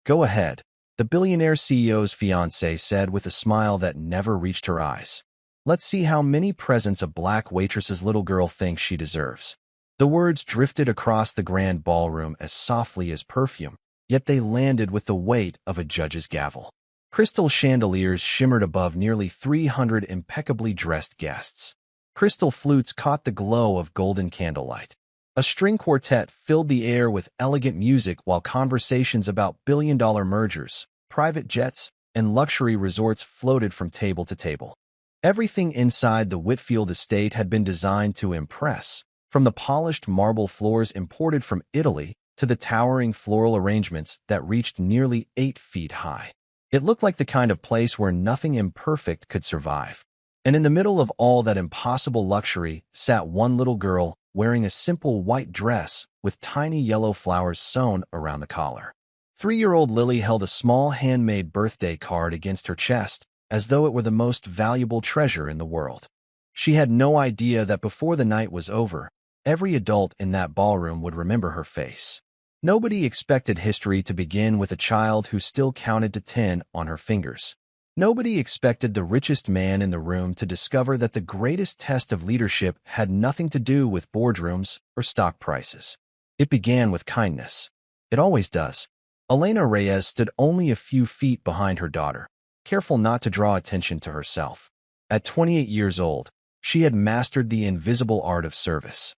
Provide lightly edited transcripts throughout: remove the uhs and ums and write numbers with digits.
Go ahead, the billionaire CEO's fiancée said with a smile that never reached her eyes. Let's see how many presents a Black Waitress's little girl thinks she deserves. The words drifted across the grand ballroom as softly as perfume, yet they landed with the weight of a judge's gavel. Crystal chandeliers shimmered above nearly 300 impeccably dressed guests. Crystal flutes caught the glow of golden candlelight. A string quartet filled the air with elegant music while conversations about billion-dollar mergers, private jets, and luxury resorts floated from table to table. Everything inside the Whitfield estate had been designed to impress, from the polished marble floors imported from Italy to the towering floral arrangements that reached nearly 8 feet high. It looked like the kind of place where nothing imperfect could survive. And in the middle of all that impossible luxury sat one little girl wearing a simple white dress with tiny yellow flowers sewn around the collar. 3-year-old Lily held a small handmade birthday card against her chest, as though it were the most valuable treasure in the world. She had no idea that before the night was over, every adult in that ballroom would remember her face. Nobody expected history to begin with a child who still counted to 10 on her fingers. Nobody expected the richest man in the room to discover that the greatest test of leadership had nothing to do with boardrooms or stock prices. It began with kindness. It always does. Elena Reyes stood only a few feet behind her daughter, careful not to draw attention to herself. At 28 years old, she had mastered the invisible art of service.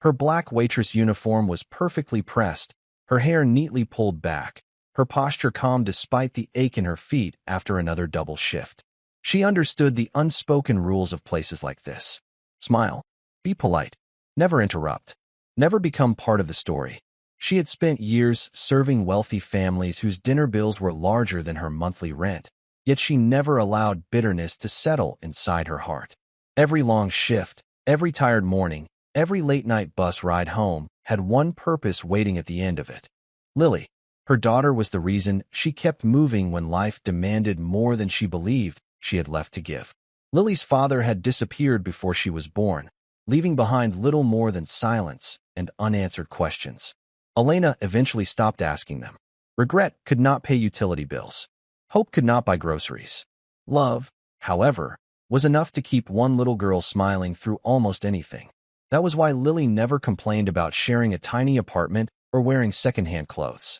Her Black Waitress uniform was perfectly pressed, her hair neatly pulled back, her posture calm despite the ache in her feet after another double shift. She understood the unspoken rules of places like this. Smile. Be polite. Never interrupt. Never become part of the story. She had spent years serving wealthy families whose dinner bills were larger than her monthly rent, yet she never allowed bitterness to settle inside her heart. Every long shift, every tired morning, every late-night bus ride home had one purpose waiting at the end of it. Lily, her daughter, was the reason she kept moving when life demanded more than she believed she had left to give. Lily's father had disappeared before she was born, leaving behind little more than silence and unanswered questions. Elena eventually stopped asking them. Regret could not pay utility bills. Hope could not buy groceries. Love, however, was enough to keep one little girl smiling through almost anything. That was why Lily never complained about sharing a tiny apartment or wearing secondhand clothes.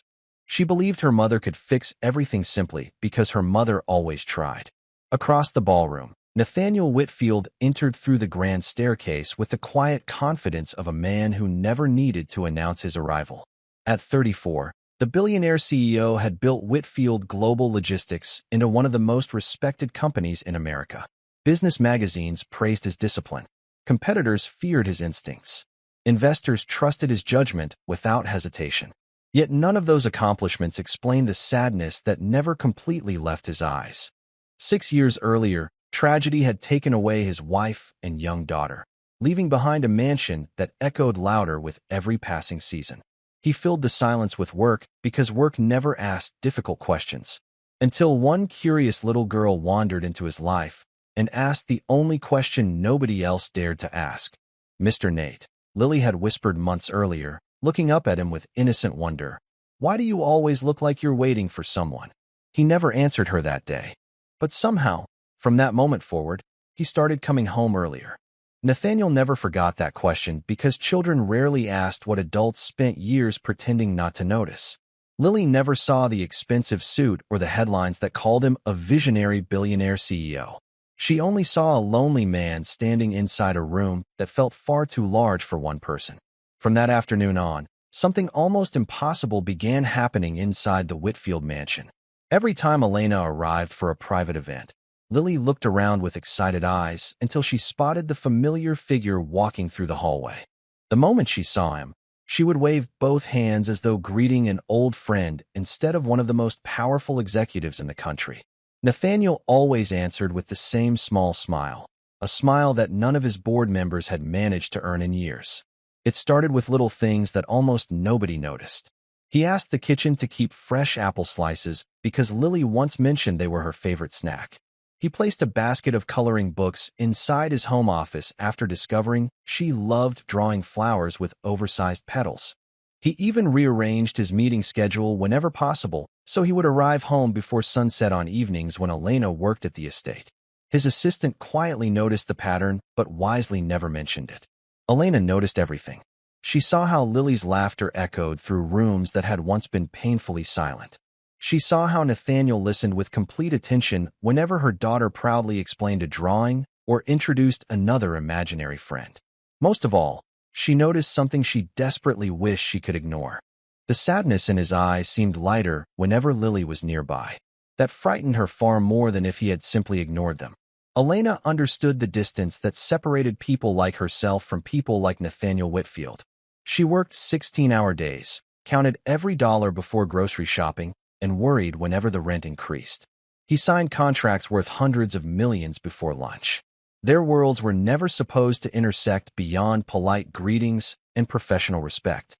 She believed her mother could fix everything simply because her mother always tried. Across the ballroom, Nathaniel Whitfield entered through the grand staircase with the quiet confidence of a man who never needed to announce his arrival. At 34, the billionaire CEO had built Whitfield Global Logistics into one of the most respected companies in America. Business magazines praised his discipline. Competitors feared his instincts. Investors trusted his judgment without hesitation. Yet none of those accomplishments explained the sadness that never completely left his eyes. 6 years earlier, tragedy had taken away his wife and young daughter, leaving behind a mansion that echoed louder with every passing season. He filled the silence with work because work never asked difficult questions. Until one curious little girl wandered into his life and asked the only question nobody else dared to ask. Mr. Nate, Lily had whispered months earlier, looking up at him with innocent wonder. Why do you always look like you're waiting for someone? He never answered her that day. But somehow, from that moment forward, he started coming home earlier. Nathaniel never forgot that question because children rarely asked what adults spent years pretending not to notice. Lily never saw the expensive suit or the headlines that called him a visionary billionaire CEO. She only saw a lonely man standing inside a room that felt far too large for one person. From that afternoon on, something almost impossible began happening inside the Whitfield mansion. Every time Elena arrived for a private event, Lily looked around with excited eyes until she spotted the familiar figure walking through the hallway. The moment she saw him, she would wave both hands as though greeting an old friend instead of one of the most powerful executives in the country. Nathaniel always answered with the same small smile, a smile that none of his board members had managed to earn in years. It started with little things that almost nobody noticed. He asked the kitchen to keep fresh apple slices because Lily once mentioned they were her favorite snack. He placed a basket of coloring books inside his home office after discovering she loved drawing flowers with oversized petals. He even rearranged his meeting schedule whenever possible so he would arrive home before sunset on evenings when Elena worked at the estate. His assistant quietly noticed the pattern, but wisely never mentioned it. Elena noticed everything. She saw how Lily's laughter echoed through rooms that had once been painfully silent. She saw how Nathaniel listened with complete attention whenever her daughter proudly explained a drawing or introduced another imaginary friend. Most of all, she noticed something she desperately wished she could ignore. The sadness in his eyes seemed lighter whenever Lily was nearby. That frightened her far more than if he had simply ignored them. Elena understood the distance that separated people like herself from people like Nathaniel Whitfield. She worked 16-hour days, counted every dollar before grocery shopping, and worried whenever the rent increased. He signed contracts worth hundreds of millions before lunch. Their worlds were never supposed to intersect beyond polite greetings and professional respect.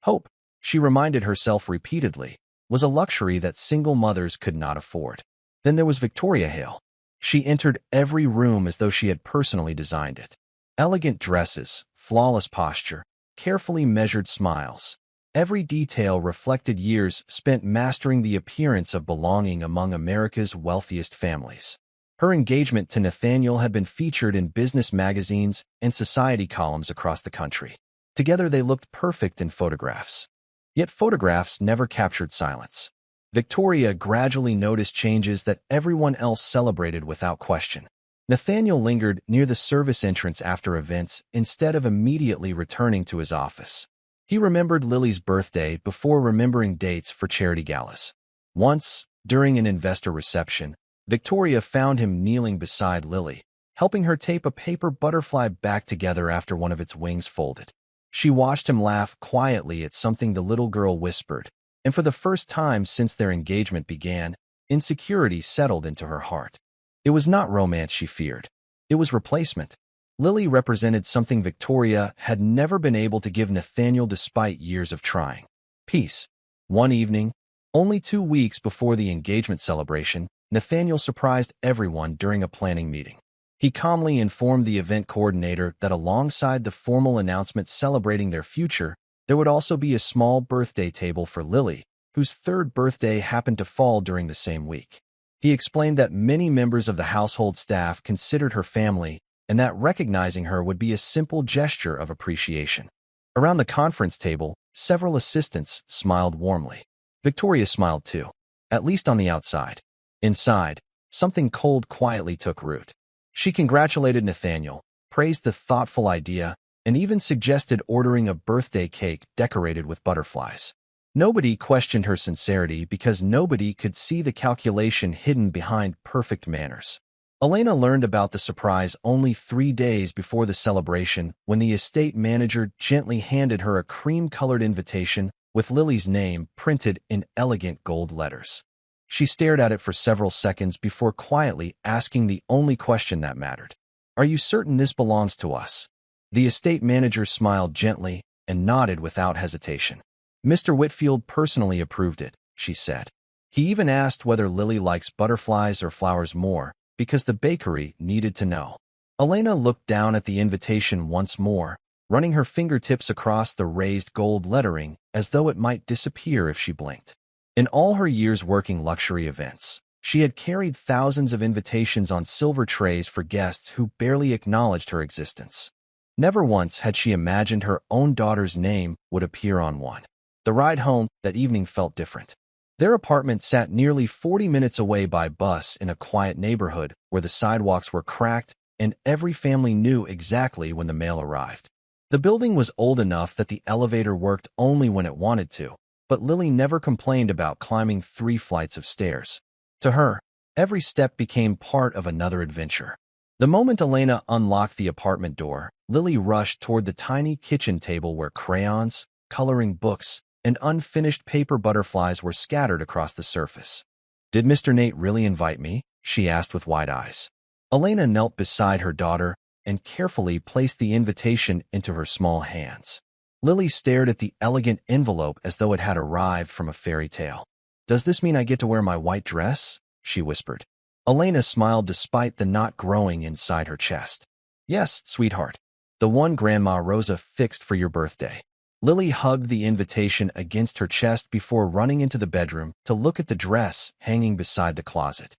Hope, she reminded herself repeatedly, was a luxury that single mothers could not afford. Then there was Victoria Hale. She entered every room as though she had personally designed it. Elegant dresses, flawless posture, carefully measured smiles. Every detail reflected years spent mastering the appearance of belonging among America's wealthiest families. Her engagement to Nathaniel had been featured in business magazines and society columns across the country. Together they looked perfect in photographs. Yet photographs never captured silence. Victoria gradually noticed changes that everyone else celebrated without question. Nathaniel lingered near the service entrance after events instead of immediately returning to his office. He remembered Lily's birthday before remembering dates for charity galas. Once, during an investor reception, Victoria found him kneeling beside Lily, helping her tape a paper butterfly back together after one of its wings folded. She watched him laugh quietly at something the little girl whispered, and for the first time since their engagement began, insecurity settled into her heart. It was not romance she feared. It was replacement. Lily represented something Victoria had never been able to give Nathaniel despite years of trying. Peace. One evening, only 2 weeks before the engagement celebration, Nathaniel surprised everyone during a planning meeting. He calmly informed the event coordinator that alongside the formal announcement celebrating their future, there would also be a small birthday table for Lily, whose 3rd birthday happened to fall during the same week. He explained that many members of the household staff considered her family and that recognizing her would be a simple gesture of appreciation. Around the conference table, several assistants smiled warmly. Victoria smiled too, at least on the outside. Inside, something cold quietly took root. She congratulated Nathaniel, praised the thoughtful idea, and even suggested ordering a birthday cake decorated with butterflies. Nobody questioned her sincerity because nobody could see the calculation hidden behind perfect manners. Elena learned about the surprise only 3 days before the celebration when the estate manager gently handed her a cream-colored invitation with Lily's name printed in elegant gold letters. She stared at it for several seconds before quietly asking the only question that mattered. "Are you certain this belongs to us?" The estate manager smiled gently and nodded without hesitation. "Mr. Whitfield personally approved it," she said. "He even asked whether Lily likes butterflies or flowers more, because the bakery needed to know." Elena looked down at the invitation once more, running her fingertips across the raised gold lettering as though it might disappear if she blinked. In all her years working luxury events, she had carried thousands of invitations on silver trays for guests who barely acknowledged her existence. Never once had she imagined her own daughter's name would appear on one. The ride home that evening felt different. Their apartment sat nearly 40 minutes away by bus in a quiet neighborhood where the sidewalks were cracked and every family knew exactly when the mail arrived. The building was old enough that the elevator worked only when it wanted to, but Lily never complained about climbing 3 flights of stairs. To her, every step became part of another adventure. The moment Elena unlocked the apartment door, Lily rushed toward the tiny kitchen table where crayons, coloring books, and unfinished paper butterflies were scattered across the surface. "Did Mr. Nate really invite me?" she asked with wide eyes. Elena knelt beside her daughter and carefully placed the invitation into her small hands. Lily stared at the elegant envelope as though it had arrived from a fairy tale. "Does this mean I get to wear my white dress?" she whispered. Elena smiled despite the knot growing inside her chest. "Yes, sweetheart. The one Grandma Rosa fixed for your birthday." Lily hugged the invitation against her chest before running into the bedroom to look at the dress hanging beside the closet.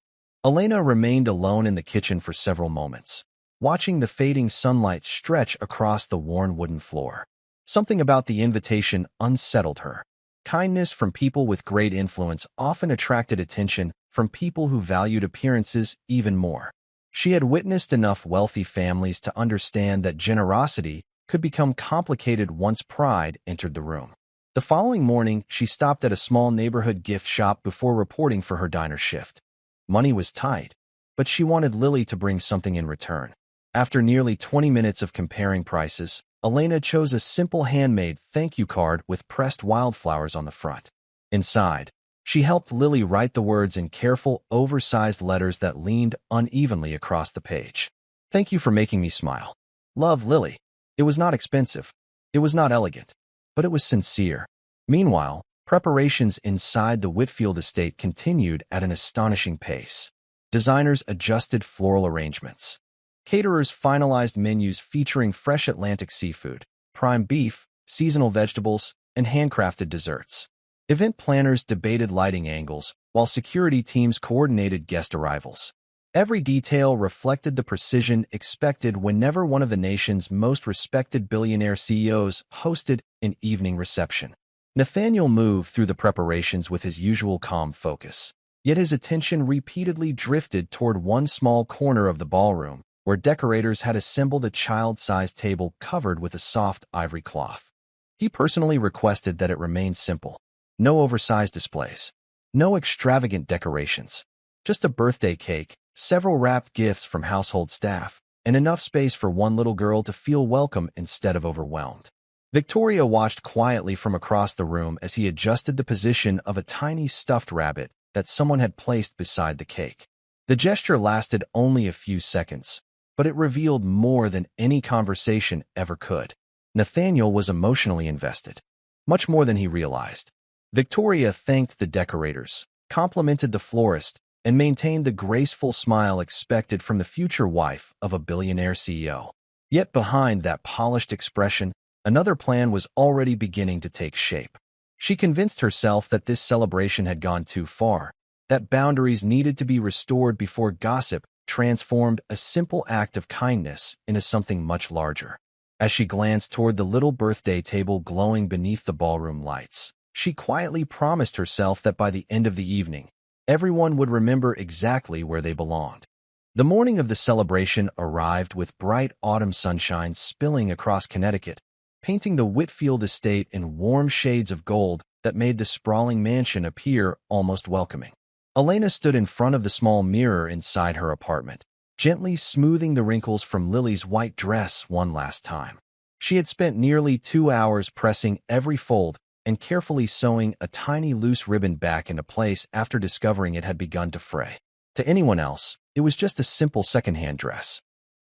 Elena remained alone in the kitchen for several moments, watching the fading sunlight stretch across the worn wooden floor. Something about the invitation unsettled her. Kindness from people with great influence often attracted attention from people who valued appearances even more. She had witnessed enough wealthy families to understand that generosity could become complicated once pride entered the room. The following morning, she stopped at a small neighborhood gift shop before reporting for her diner shift. Money was tight, but she wanted Lily to bring something in return. After nearly 20 minutes of comparing prices, Elena chose a simple handmade thank you card with pressed wildflowers on the front. Inside, she helped Lily write the words in careful, oversized letters that leaned unevenly across the page. "Thank you for making me smile. Love, Lily." It was not expensive. It was not elegant, but it was sincere. Meanwhile, preparations inside the Whitfield estate continued at an astonishing pace. Designers adjusted floral arrangements. Caterers finalized menus featuring fresh Atlantic seafood, prime beef, seasonal vegetables, and handcrafted desserts. Event planners debated lighting angles, while security teams coordinated guest arrivals. Every detail reflected the precision expected whenever one of the nation's most respected billionaire CEOs hosted an evening reception. Nathaniel moved through the preparations with his usual calm focus, yet his attention repeatedly drifted toward one small corner of the ballroom, where decorators had assembled a child-sized table covered with a soft ivory cloth. He personally requested that it remain simple. No oversized displays. No extravagant decorations. Just a birthday cake, several wrapped gifts from household staff, and enough space for one little girl to feel welcome instead of overwhelmed. Victoria watched quietly from across the room as he adjusted the position of a tiny stuffed rabbit that someone had placed beside the cake. The gesture lasted only a few seconds, but it revealed more than any conversation ever could. Nathaniel was emotionally invested, much more than he realized. Victoria thanked the decorators, complimented the florist, and maintained the graceful smile expected from the future wife of a billionaire CEO. Yet behind that polished expression, another plan was already beginning to take shape. She convinced herself that this celebration had gone too far, that boundaries needed to be restored before gossip transformed a simple act of kindness into something much larger. As she glanced toward the little birthday table glowing beneath the ballroom lights, she quietly promised herself that by the end of the evening, everyone would remember exactly where they belonged. The morning of the celebration arrived with bright autumn sunshine spilling across Connecticut, painting the Whitfield estate in warm shades of gold that made the sprawling mansion appear almost welcoming. Elena stood in front of the small mirror inside her apartment, gently smoothing the wrinkles from Lily's white dress one last time. She had spent nearly 2 hours pressing every fold and carefully sewing a tiny loose ribbon back into place after discovering it had begun to fray. To anyone else, it was just a simple secondhand dress.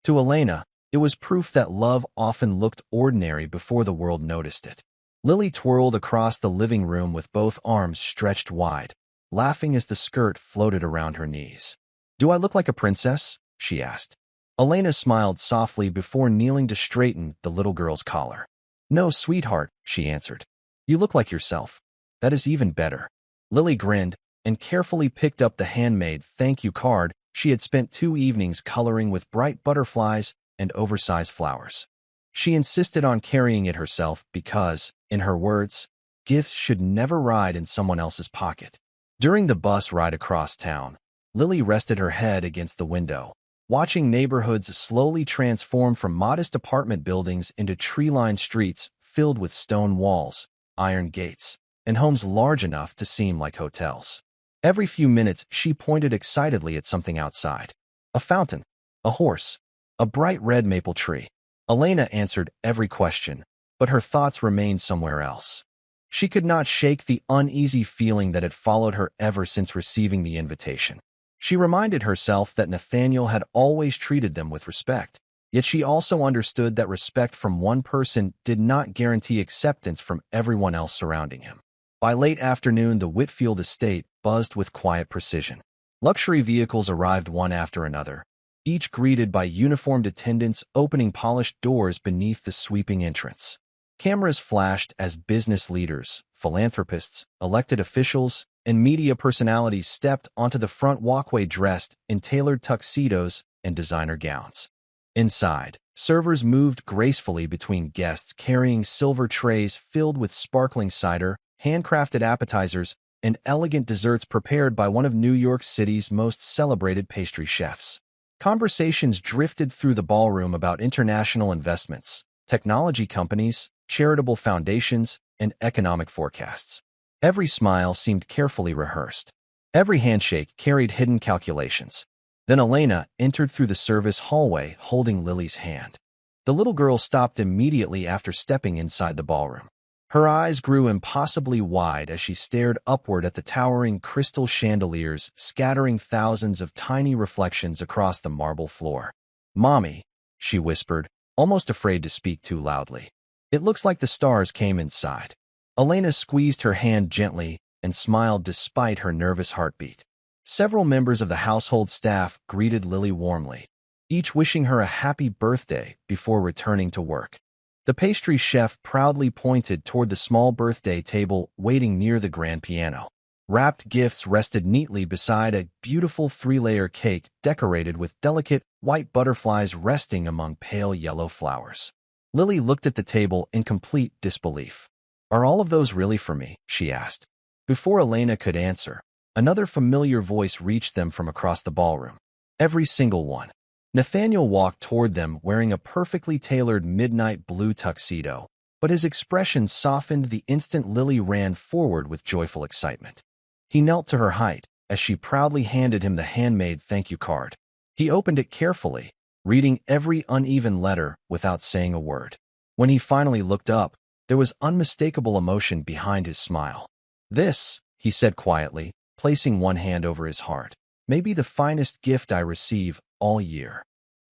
To Elena, it was proof that love often looked ordinary before the world noticed it. Lily twirled across the living room with both arms stretched wide, laughing as the skirt floated around her knees. "Do I look like a princess?" she asked. Elena smiled softly before kneeling to straighten the little girl's collar. "No, sweetheart," she answered. "You look like yourself. That is even better." Lily grinned and carefully picked up the handmade thank you card she had spent 2 evenings coloring with bright butterflies and oversized flowers. She insisted on carrying it herself because, in her words, gifts should never ride in someone else's pocket. During the bus ride across town, Lily rested her head against the window, watching neighborhoods slowly transform from modest apartment buildings into tree-lined streets filled with stone walls, iron gates, and homes large enough to seem like hotels. Every few minutes, she pointed excitedly at something outside. A fountain, a horse, a bright red maple tree. Elena answered every question, but her thoughts remained somewhere else. She could not shake the uneasy feeling that had followed her ever since receiving the invitation. She reminded herself that Nathaniel had always treated them with respect, yet she also understood that respect from one person did not guarantee acceptance from everyone else surrounding him. By late afternoon, the Whitfield estate buzzed with quiet precision. Luxury vehicles arrived one after another, each greeted by uniformed attendants opening polished doors beneath the sweeping entrance. Cameras flashed as business leaders, philanthropists, elected officials, and media personalities stepped onto the front walkway dressed in tailored tuxedos and designer gowns. Inside, servers moved gracefully between guests carrying silver trays filled with sparkling cider, handcrafted appetizers, and elegant desserts prepared by one of New York City's most celebrated pastry chefs. Conversations drifted through the ballroom about international investments, technology companies, charitable foundations, and economic forecasts. Every smile seemed carefully rehearsed. Every handshake carried hidden calculations. Then Elena entered through the service hallway holding Lily's hand. The little girl stopped immediately after stepping inside the ballroom. Her eyes grew impossibly wide as she stared upward at the towering crystal chandeliers scattering thousands of tiny reflections across the marble floor. "Mommy," she whispered, almost afraid to speak too loudly. "It looks like the stars came inside." Elena squeezed her hand gently and smiled despite her nervous heartbeat. Several members of the household staff greeted Lily warmly, each wishing her a happy birthday before returning to work. The pastry chef proudly pointed toward the small birthday table waiting near the grand piano. Wrapped gifts rested neatly beside a beautiful three-layer cake decorated with delicate white butterflies resting among pale yellow flowers. Lily looked at the table in complete disbelief. "Are all of those really for me?" she asked. Before Elena could answer, another familiar voice reached them from across the ballroom. "Every single one." Nathaniel walked toward them wearing a perfectly tailored midnight blue tuxedo, but his expression softened the instant Lily ran forward with joyful excitement. He knelt to her height as she proudly handed him the handmade thank you card. He opened it carefully, reading every uneven letter without saying a word. When he finally looked up, there was unmistakable emotion behind his smile. "This," he said quietly, placing one hand over his heart, "may be the finest gift I receive all year."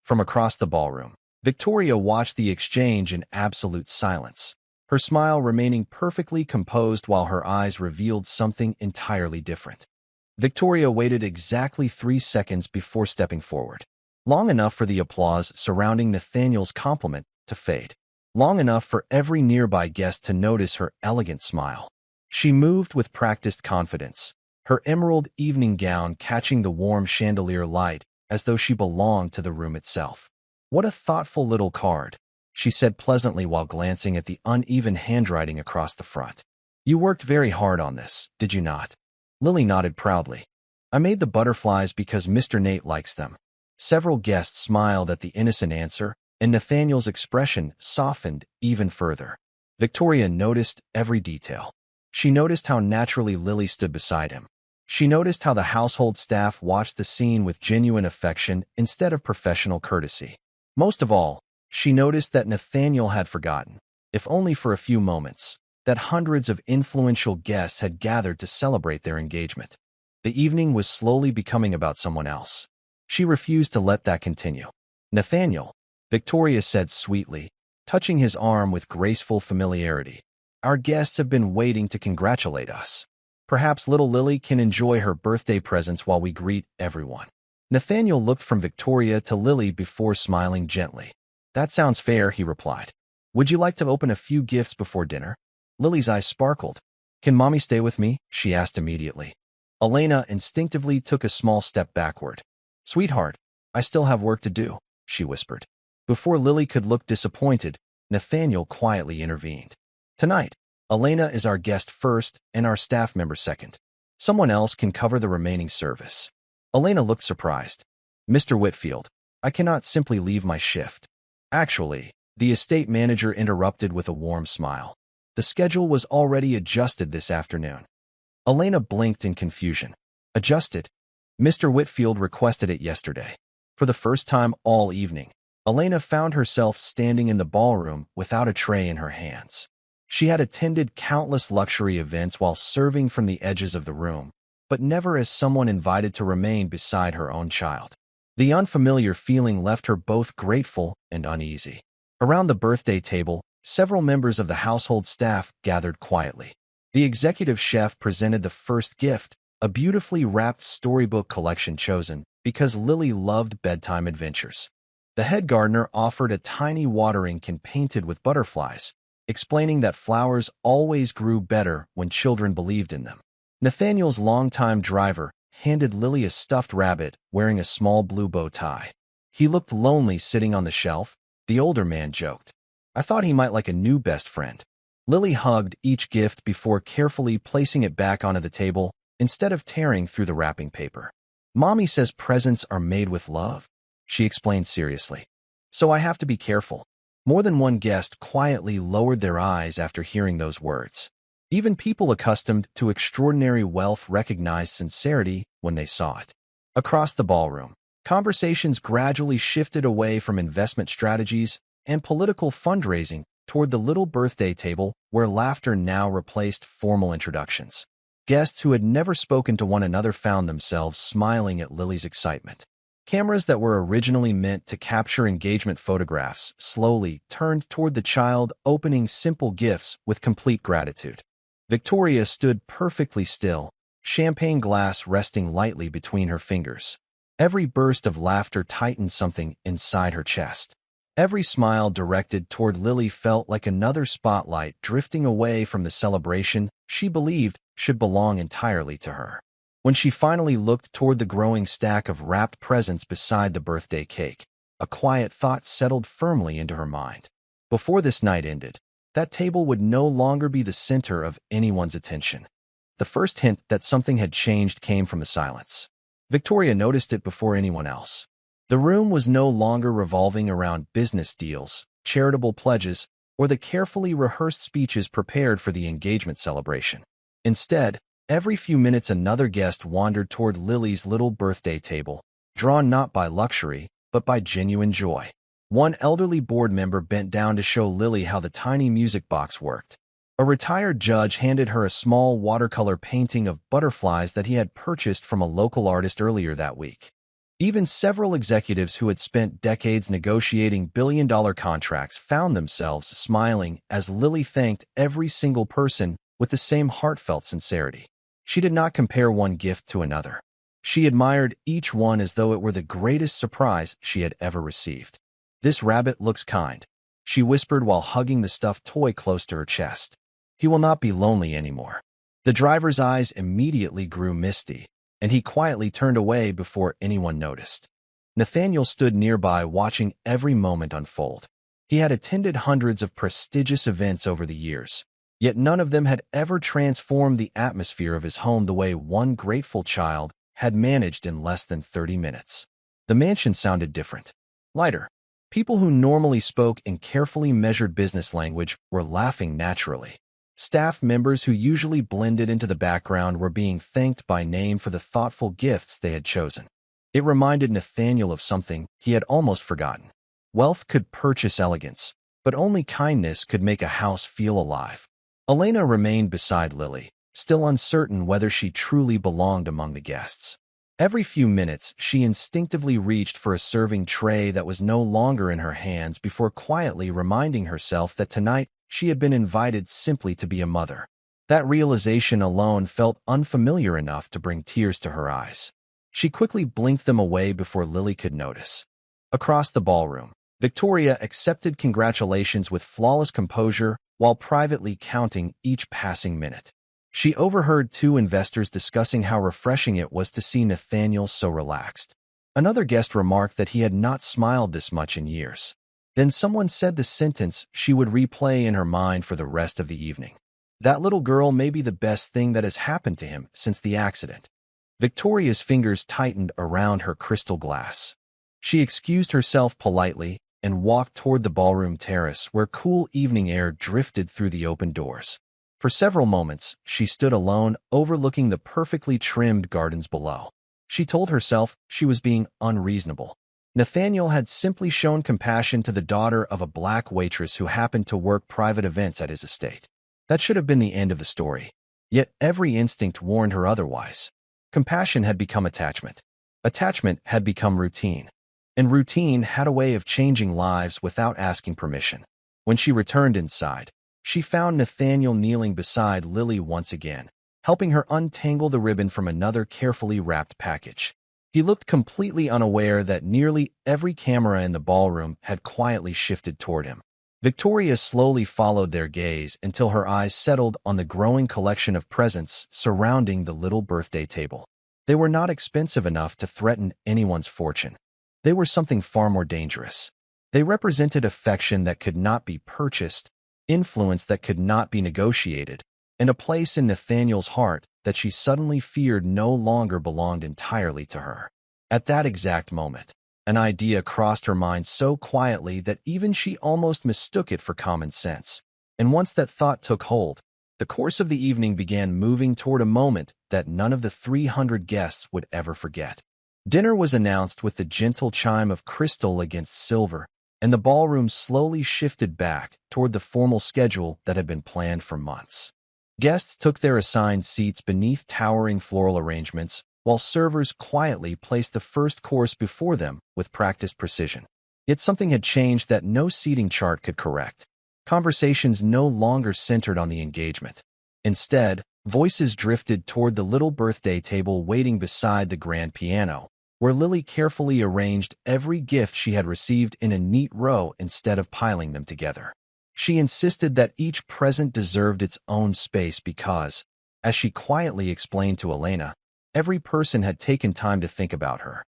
From across the ballroom, Victoria watched the exchange in absolute silence, her smile remaining perfectly composed while her eyes revealed something entirely different. Victoria waited exactly 3 seconds before stepping forward, long enough for the applause surrounding Nathaniel's compliment to fade, long enough for every nearby guest to notice her elegant smile. She moved with practiced confidence, her emerald evening gown catching the warm chandelier light as though she belonged to the room itself. "What a thoughtful little card," she said pleasantly while glancing at the uneven handwriting across the front. "You worked very hard on this, did you not?" Lily nodded proudly. "I made the butterflies because Mr. Nate likes them." Several guests smiled at the innocent answer, and Nathaniel's expression softened even further. Victoria noticed every detail. She noticed how naturally Lily stood beside him. She noticed how the household staff watched the scene with genuine affection instead of professional courtesy. Most of all, she noticed that Nathaniel had forgotten, if only for a few moments, that hundreds of influential guests had gathered to celebrate their engagement. The evening was slowly becoming about someone else. She refused to let that continue. "Nathaniel," Victoria said sweetly, touching his arm with graceful familiarity, "our guests have been waiting to congratulate us. Perhaps little Lily can enjoy her birthday presents while we greet everyone." Nathaniel looked from Victoria to Lily before smiling gently. "That sounds fair," he replied. "Would you like to open a few gifts before dinner?" Lily's eyes sparkled. "Can Mommy stay with me?" she asked immediately. Elena instinctively took a small step backward. "Sweetheart, I still have work to do," she whispered. Before Lily could look disappointed, Nathaniel quietly intervened. "Tonight, Elena is our guest first and our staff member second. Someone else can cover the remaining service." Elena looked surprised. "Mr. Whitfield, I cannot simply leave my shift." "Actually," the estate manager interrupted with a warm smile, "the schedule was already adjusted this afternoon." Elena blinked in confusion. "Adjusted?" "Mr. Whitfield requested it yesterday." For the first time all evening, Elena found herself standing in the ballroom without a tray in her hands. She had attended countless luxury events while serving from the edges of the room, but never as someone invited to remain beside her own child. The unfamiliar feeling left her both grateful and uneasy. Around the birthday table, several members of the household staff gathered quietly. The executive chef presented the first gift, a beautifully wrapped storybook collection chosen because Lily loved bedtime adventures. The head gardener offered a tiny watering can painted with butterflies, explaining that flowers always grew better when children believed in them. Nathaniel's longtime driver handed Lily a stuffed rabbit wearing a small blue bow tie. He looked lonely sitting on the shelf, the older man joked. I thought he might like a new best friend. Lily hugged each gift before carefully placing it back onto the table instead of tearing through the wrapping paper. Mommy says presents are made with love, she explained seriously. So I have to be careful. More than one guest quietly lowered their eyes after hearing those words. Even people accustomed to extraordinary wealth recognized sincerity when they saw it. Across the ballroom, conversations gradually shifted away from investment strategies and political fundraising toward the little birthday table where laughter now replaced formal introductions. Guests who had never spoken to one another found themselves smiling at Lily's excitement. Cameras that were originally meant to capture engagement photographs slowly turned toward the child opening simple gifts with complete gratitude. Victoria stood perfectly still, champagne glass resting lightly between her fingers. Every burst of laughter tightened something inside her chest. Every smile directed toward Lily felt like another spotlight drifting away from the celebration she believed should belong entirely to her. When she finally looked toward the growing stack of wrapped presents beside the birthday cake, a quiet thought settled firmly into her mind. Before this night ended, that table would no longer be the center of anyone's attention. The first hint that something had changed came from the silence. Victoria noticed it before anyone else. The room was no longer revolving around business deals, charitable pledges, or the carefully rehearsed speeches prepared for the engagement celebration. Instead, every few minutes another guest wandered toward Lily's little birthday table, drawn not by luxury, but by genuine joy. One elderly board member bent down to show Lily how the tiny music box worked. A retired judge handed her a small watercolor painting of butterflies that he had purchased from a local artist earlier that week. Even several executives who had spent decades negotiating billion-dollar contracts found themselves smiling as Lily thanked every single person with the same heartfelt sincerity. She did not compare one gift to another. She admired each one as though it were the greatest surprise she had ever received. "This rabbit looks kind," she whispered while hugging the stuffed toy close to her chest. "He will not be lonely anymore." The driver's eyes immediately grew misty, and he quietly turned away before anyone noticed. Nathaniel stood nearby watching every moment unfold. He had attended hundreds of prestigious events over the years, yet none of them had ever transformed the atmosphere of his home the way one grateful child had managed in less than 30 minutes. The mansion sounded different, lighter. People who normally spoke in carefully measured business language were laughing naturally. Staff members who usually blended into the background were being thanked by name for the thoughtful gifts they had chosen. It reminded Nathaniel of something he had almost forgotten. Wealth could purchase elegance, but only kindness could make a house feel alive. Elena remained beside Lily, still uncertain whether she truly belonged among the guests. Every few minutes, she instinctively reached for a serving tray that was no longer in her hands before quietly reminding herself that tonight she had been invited simply to be a mother. That realization alone felt unfamiliar enough to bring tears to her eyes. She quickly blinked them away before Lily could notice. Across the ballroom, Victoria accepted congratulations with flawless composure while privately counting each passing minute. She overheard two investors discussing how refreshing it was to see Nathaniel so relaxed. Another guest remarked that he had not smiled this much in years. Then someone said the sentence she would replay in her mind for the rest of the evening. "That little girl may be the best thing that has happened to him since the accident." Victoria's fingers tightened around her crystal glass. She excused herself politely and walked toward the ballroom terrace where cool evening air drifted through the open doors. For several moments, she stood alone, overlooking the perfectly trimmed gardens below. She told herself she was being unreasonable. Nathaniel had simply shown compassion to the daughter of a black waitress who happened to work private events at his estate. That should have been the end of the story. Yet every instinct warned her otherwise. Compassion had become attachment. Attachment had become routine. And routine had a way of changing lives without asking permission. When she returned inside, she found Nathaniel kneeling beside Lily once again, helping her untangle the ribbon from another carefully wrapped package. He looked completely unaware that nearly every camera in the ballroom had quietly shifted toward him. Victoria slowly followed their gaze until her eyes settled on the growing collection of presents surrounding the little birthday table. They were not expensive enough to threaten anyone's fortune. They were something far more dangerous. They represented affection that could not be purchased, influence that could not be negotiated, and a place in Nathaniel's heart that she suddenly feared no longer belonged entirely to her. At that exact moment, an idea crossed her mind so quietly that even she almost mistook it for common sense. And once that thought took hold, the course of the evening began moving toward a moment that none of the 300 guests would ever forget. Dinner was announced with the gentle chime of crystal against silver, and the ballroom slowly shifted back toward the formal schedule that had been planned for months. Guests took their assigned seats beneath towering floral arrangements, while servers quietly placed the first course before them with practiced precision. Yet something had changed that no seating chart could correct. Conversations no longer centered on the engagement. Instead, voices drifted toward the little birthday table waiting beside the grand piano, where Lily carefully arranged every gift she had received in a neat row instead of piling them together. She insisted that each present deserved its own space because, as she quietly explained to Elena, every person had taken time to think about her.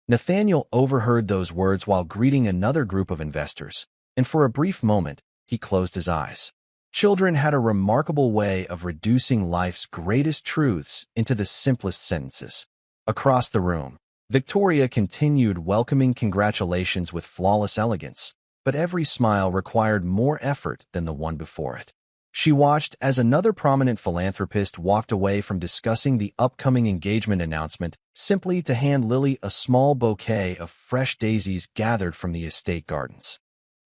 Nathaniel overheard those words while greeting another group of investors, and for a brief moment, he closed his eyes. Children had a remarkable way of reducing life's greatest truths into the simplest sentences. Across the room, Victoria continued welcoming congratulations with flawless elegance, but every smile required more effort than the one before it. She watched as another prominent philanthropist walked away from discussing the upcoming engagement announcement simply to hand Lily a small bouquet of fresh daisies gathered from the estate gardens.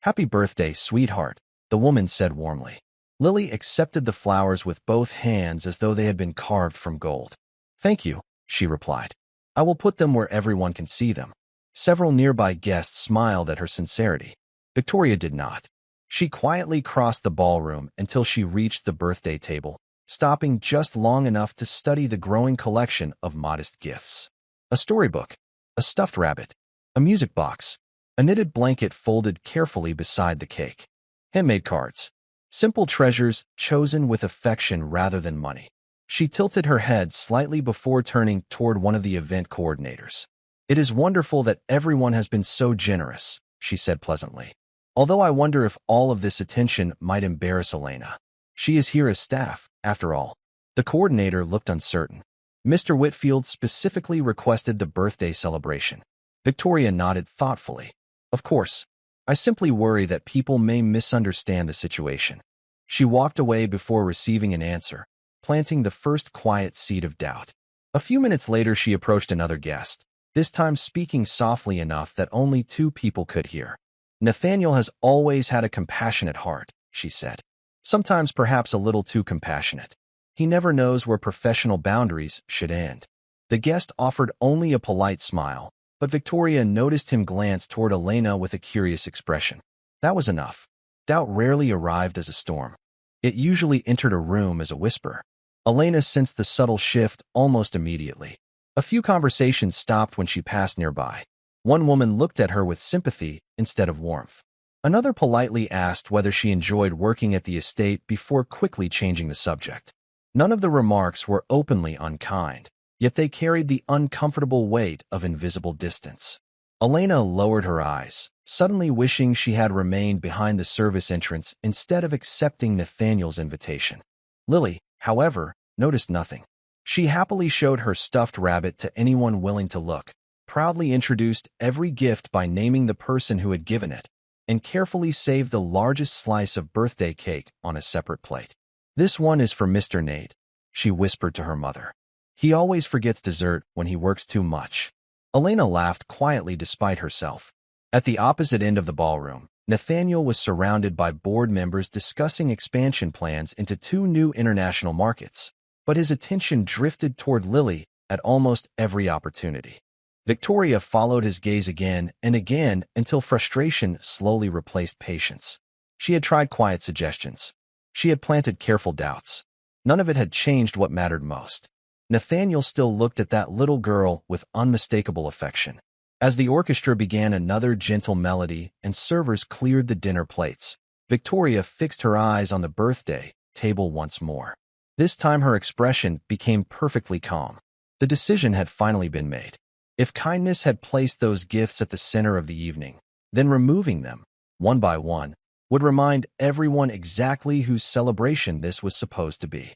"Happy birthday, sweetheart," the woman said warmly. Lily accepted the flowers with both hands as though they had been carved from gold. "Thank you," she replied. "I will put them where everyone can see them." Several nearby guests smiled at her sincerity. Victoria did not. She quietly crossed the ballroom until she reached the birthday table, stopping just long enough to study the growing collection of modest gifts. A storybook, a stuffed rabbit, a music box, a knitted blanket folded carefully beside the cake, handmade cards, simple treasures chosen with affection rather than money. She tilted her head slightly before turning toward one of the event coordinators. "It is wonderful that everyone has been so generous," she said pleasantly. "Although I wonder if all of this attention might embarrass Elena. She is here as staff, after all." The coordinator looked uncertain. "Mr. Whitfield specifically requested the birthday celebration." Victoria nodded thoughtfully. "Of course. I simply worry that people may misunderstand the situation." She walked away before receiving an answer, planting the first quiet seed of doubt. A few minutes later she approached another guest, this time speaking softly enough that only two people could hear. "Nathaniel has always had a compassionate heart," she said. "Sometimes perhaps a little too compassionate. He never knows where professional boundaries should end." The guest offered only a polite smile, but Victoria noticed him glance toward Elena with a curious expression. That was enough. Doubt rarely arrived as a storm. It usually entered a room as a whisper. Elena sensed the subtle shift almost immediately. A few conversations stopped when she passed nearby. One woman looked at her with sympathy instead of warmth. Another politely asked whether she enjoyed working at the estate before quickly changing the subject. None of the remarks were openly unkind, yet they carried the uncomfortable weight of invisible distance. Elena lowered her eyes, suddenly wishing she had remained behind the service entrance instead of accepting Nathaniel's invitation. Lily, however, noticed nothing. She happily showed her stuffed rabbit to anyone willing to look, proudly introduced every gift by naming the person who had given it, and carefully saved the largest slice of birthday cake on a separate plate. "This one is for Mr. Nate," she whispered to her mother. "He always forgets dessert when he works too much." Elena laughed quietly despite herself. At the opposite end of the ballroom, Nathaniel was surrounded by board members discussing expansion plans into 2 new international markets, but his attention drifted toward Lily at almost every opportunity. Victoria followed his gaze again and again until frustration slowly replaced patience. She had tried quiet suggestions. She had planted careful doubts. None of it had changed what mattered most. Nathaniel still looked at that little girl with unmistakable affection. As the orchestra began another gentle melody and servers cleared the dinner plates, Victoria fixed her eyes on the birthday table once more. This time her expression became perfectly calm. The decision had finally been made. If kindness had placed those gifts at the center of the evening, then removing them, one by one, would remind everyone exactly whose celebration this was supposed to be.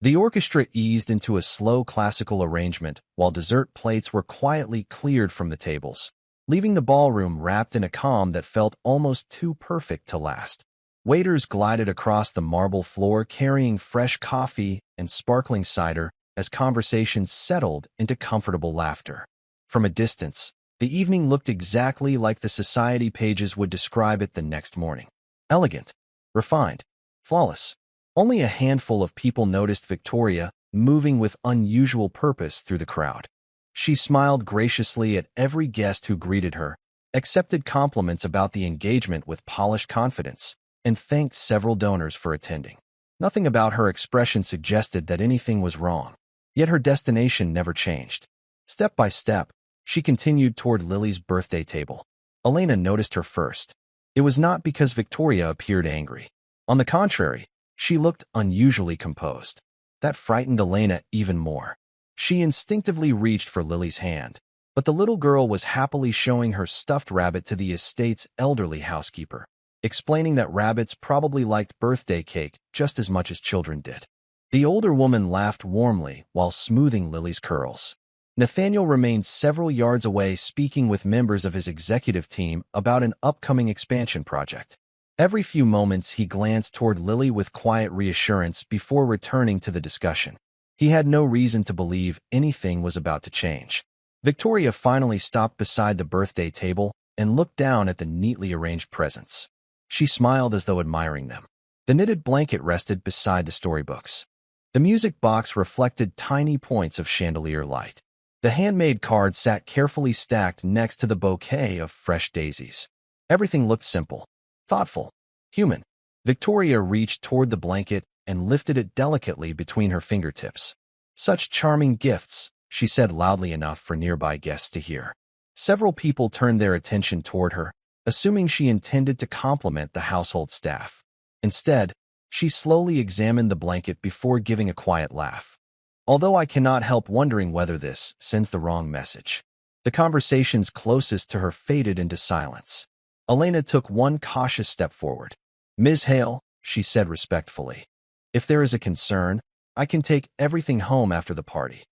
The orchestra eased into a slow classical arrangement while dessert plates were quietly cleared from the tables, leaving the ballroom wrapped in a calm that felt almost too perfect to last. Waiters glided across the marble floor carrying fresh coffee and sparkling cider as conversations settled into comfortable laughter. From a distance, the evening looked exactly like the society pages would describe it the next morning. Elegant, refined, flawless. Only a handful of people noticed Victoria moving with unusual purpose through the crowd. She smiled graciously at every guest who greeted her, accepted compliments about the engagement with polished confidence, and thanked several donors for attending. Nothing about her expression suggested that anything was wrong, yet her destination never changed. Step by step, she continued toward Lily's birthday table. Elena noticed her first. It was not because Victoria appeared angry. On the contrary, she looked unusually composed. That frightened Elena even more. She instinctively reached for Lily's hand, but the little girl was happily showing her stuffed rabbit to the estate's elderly housekeeper, explaining that rabbits probably liked birthday cake just as much as children did. The older woman laughed warmly while smoothing Lily's curls. Nathaniel remained several yards away speaking with members of his executive team about an upcoming expansion project. Every few moments he glanced toward Lily with quiet reassurance before returning to the discussion. He had no reason to believe anything was about to change. Victoria finally stopped beside the birthday table and looked down at the neatly arranged presents. She smiled as though admiring them. The knitted blanket rested beside the storybooks. The music box reflected tiny points of chandelier light. The handmade card sat carefully stacked next to the bouquet of fresh daisies. Everything looked simple, thoughtful, human. Victoria reached toward the blanket and lifted it delicately between her fingertips. "Such charming gifts," she said loudly enough for nearby guests to hear. Several people turned their attention toward her, assuming she intended to compliment the household staff. Instead, she slowly examined the blanket before giving a quiet laugh. "Although I cannot help wondering whether this sends the wrong message." The conversations closest to her faded into silence. Elena took one cautious step forward. "Ms. Hale," she said respectfully, "if there is a concern, I can take everything home after the party."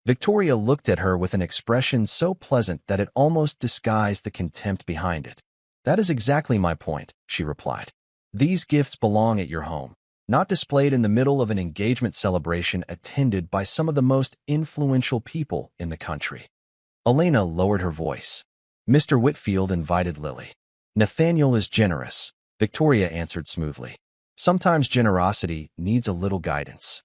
Victoria looked at her with an expression so pleasant that it almost disguised the contempt behind it. "That is exactly my point," she replied. "These gifts belong at your home, not displayed in the middle of an engagement celebration attended by some of the most influential people in the country." Elena lowered her voice. "Mr. Whitfield invited Lily." "Nathaniel is generous," Victoria answered smoothly. "Sometimes generosity needs a little guidance."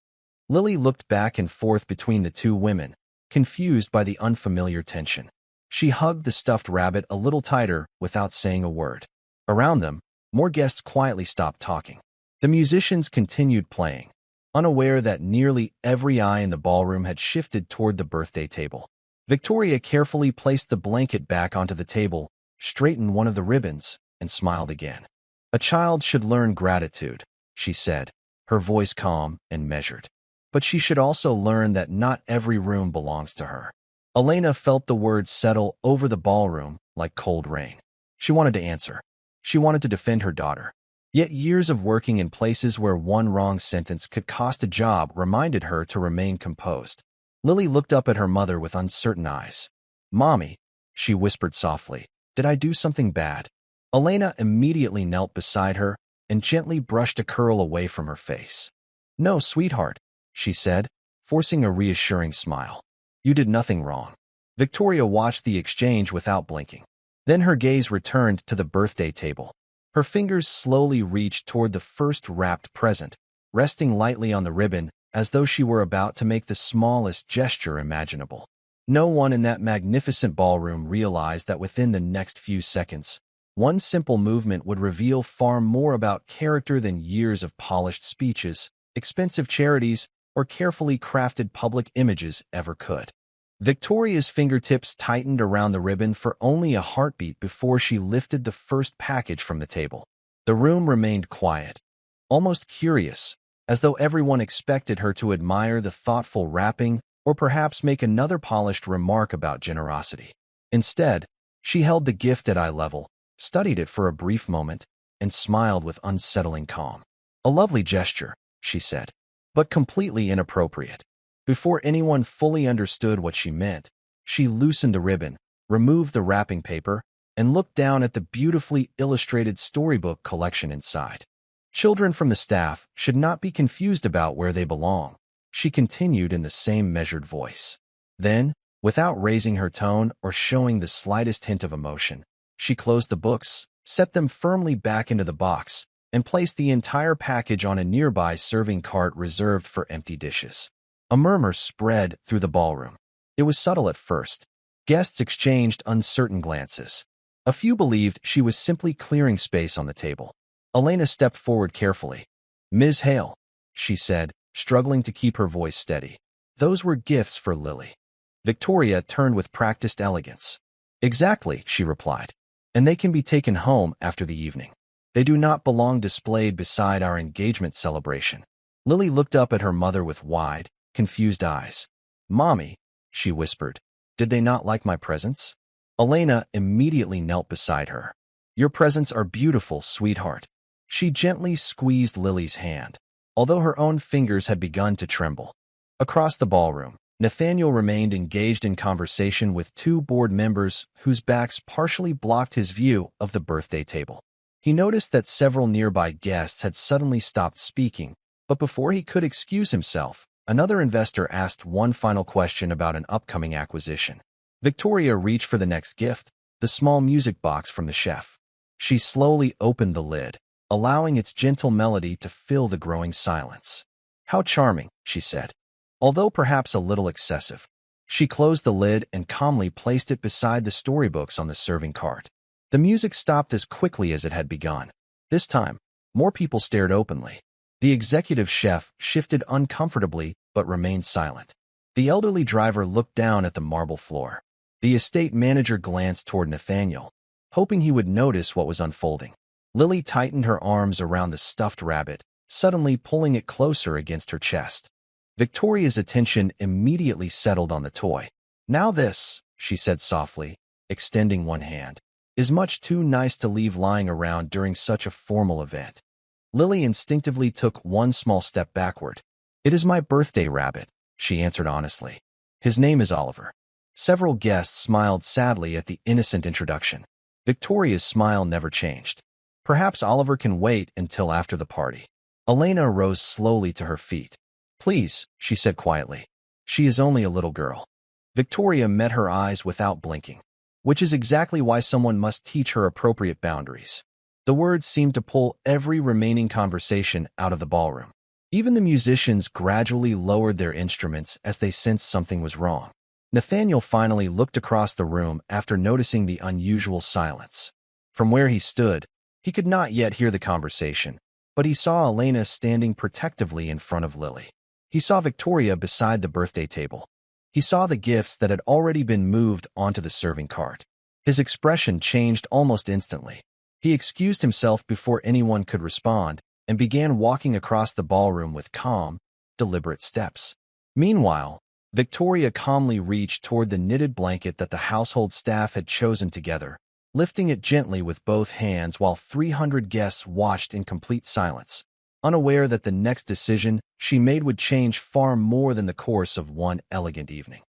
Lily looked back and forth between the two women, confused by the unfamiliar tension. She hugged the stuffed rabbit a little tighter without saying a word. Around them, more guests quietly stopped talking. The musicians continued playing, unaware that nearly every eye in the ballroom had shifted toward the birthday table. Victoria carefully placed the blanket back onto the table, straightened one of the ribbons, and smiled again. "A child should learn gratitude," she said, her voice calm and measured. "But she should also learn that not every room belongs to her." Elena felt the words settle over the ballroom like cold rain. She wanted to answer. She wanted to defend her daughter. Yet years of working in places where one wrong sentence could cost a job reminded her to remain composed. Lily looked up at her mother with uncertain eyes. "Mommy," she whispered softly, "did I do something bad?" Elena immediately knelt beside her and gently brushed a curl away from her face. "No, sweetheart," she said, forcing a reassuring smile. "You did nothing wrong." Victoria watched the exchange without blinking. Then her gaze returned to the birthday table. Her fingers slowly reached toward the first wrapped present, resting lightly on the ribbon as though she were about to make the smallest gesture imaginable. No one in that magnificent ballroom realized that within the next few seconds, one simple movement would reveal far more about character than years of polished speeches, expensive charities, or carefully crafted public images ever could. Victoria's fingertips tightened around the ribbon for only a heartbeat before she lifted the first package from the table. The room remained quiet, almost curious, as though everyone expected her to admire the thoughtful wrapping or perhaps make another polished remark about generosity. Instead, she held the gift at eye level, studied it for a brief moment, and smiled with unsettling calm. "A lovely gesture," she said, "but completely inappropriate." Before anyone fully understood what she meant, she loosened the ribbon, removed the wrapping paper, and looked down at the beautifully illustrated storybook collection inside. "Children from the staff should not be confused about where they belong," she continued in the same measured voice. Then, without raising her tone or showing the slightest hint of emotion, she closed the books, set them firmly back into the box, and placed the entire package on a nearby serving cart reserved for empty dishes. A murmur spread through the ballroom. It was subtle at first. Guests exchanged uncertain glances. A few believed she was simply clearing space on the table. Elena stepped forward carefully. "Ms. Hale," she said, struggling to keep her voice steady. "Those were gifts for Lily." Victoria turned with practiced elegance. "Exactly," she replied. "And they can be taken home after the evening. They do not belong displayed beside our engagement celebration." Lily looked up at her mother with wide, confused eyes. "Mommy," she whispered, "did they not like my presents?" Elena immediately knelt beside her. "Your presents are beautiful, sweetheart." She gently squeezed Lily's hand, although her own fingers had begun to tremble. Across the ballroom, Nathaniel remained engaged in conversation with two board members whose backs partially blocked his view of the birthday table. He noticed that several nearby guests had suddenly stopped speaking, but before he could excuse himself, another investor asked one final question about an upcoming acquisition. Victoria reached for the next gift, the small music box from the chef. She slowly opened the lid, allowing its gentle melody to fill the growing silence. "How charming," she said, although perhaps a little excessive. She closed the lid and calmly placed it beside the storybooks on the serving cart. The music stopped as quickly as it had begun. This time, more people stared openly. The executive chef shifted uncomfortably but remained silent. The elderly driver looked down at the marble floor. The estate manager glanced toward Nathaniel, hoping he would notice what was unfolding. Lily tightened her arms around the stuffed rabbit, suddenly pulling it closer against her chest. Victoria's attention immediately settled on the toy. "Now this," she said softly, extending one hand, "is much too nice to leave lying around during such a formal event." Lily instinctively took one small step backward. "It is my birthday rabbit," she answered honestly. "His name is Oliver." Several guests smiled sadly at the innocent introduction. Victoria's smile never changed. "Perhaps Oliver can wait until after the party." Elena rose slowly to her feet. "Please," she said quietly. "She is only a little girl." Victoria met her eyes without blinking, which is exactly why someone must teach her appropriate boundaries. The words seemed to pull every remaining conversation out of the ballroom. Even the musicians gradually lowered their instruments as they sensed something was wrong. Nathaniel finally looked across the room after noticing the unusual silence. From where he stood, he could not yet hear the conversation, but he saw Elena standing protectively in front of Lily. He saw Victoria beside the birthday table. He saw the gifts that had already been moved onto the serving cart. His expression changed almost instantly. He excused himself before anyone could respond and began walking across the ballroom with calm, deliberate steps. Meanwhile, Victoria calmly reached toward the knitted blanket that the household staff had chosen together, lifting it gently with both hands while 300 guests watched in complete silence, unaware that the next decision she made would change far more than the course of one elegant evening.